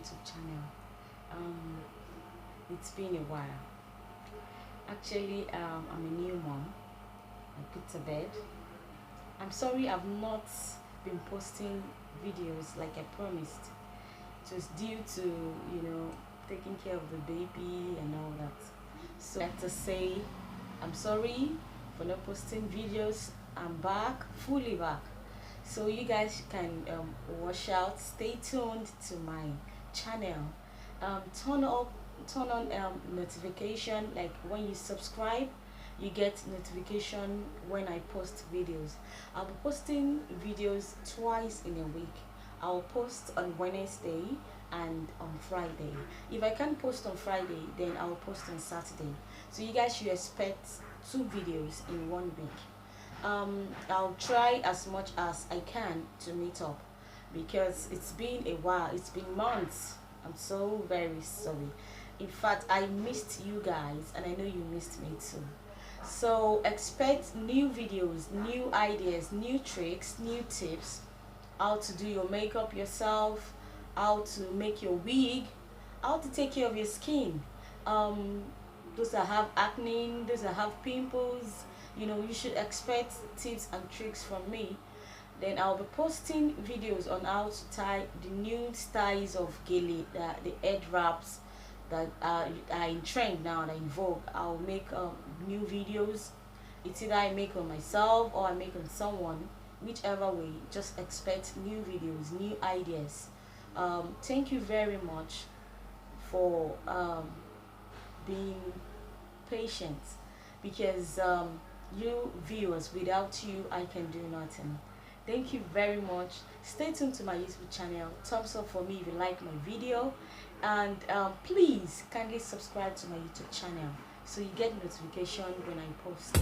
YouTube channel. It's been a while. Actually, I'm a new mom. I put to bed. I'm sorry I've not been posting videos like I promised. It was due to, taking care of the baby and all that. So I have to say I'm sorry for not posting videos. I'm back, fully back. So you guys can watch out. Stay tuned to my channel. Turn on notification. Like when you subscribe, you get notification when I post videos. I'll be posting videos twice in a week. I'll post on Wednesday and on Friday. If I can't post on Friday, then I'll post on Saturday. So you guys should expect 2 videos in 1 week. I'll try as much as I can to meet up because it's been a while. It's been months. I'm so very sorry. In fact, I missed you guys and I know you missed me too. So expect new videos, new ideas, new tricks, new tips, how to do your makeup yourself, how to make your wig, how to take care of your skin. Those that have acne, those that have pimples, you should expect tips and tricks from me. Then I'll be posting videos on how to tie the new styles of gele, the head wraps that are in trend now and are in vogue. I'll make new videos. It's either I make on myself or I make on someone. Whichever way, just expect new videos, new ideas. Thank you very much for being patient because you viewers, without you I can do nothing. Thank you very much. Stay tuned to my YouTube channel. Thumbs up for me if you like my video, and please kindly subscribe to my YouTube channel so you get notification when I post.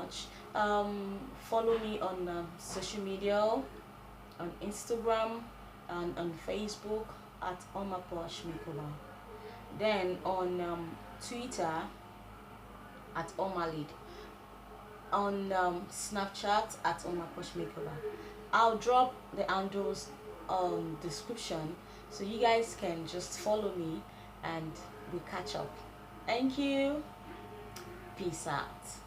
much. Follow me on social media, on Instagram and on Facebook at hormaposh makeover. Then on Twitter at hormalid, on Snapchat at hormaposh makeover. I'll drop the handles description so you guys can just follow me and we catch up. Thank you. Peace out.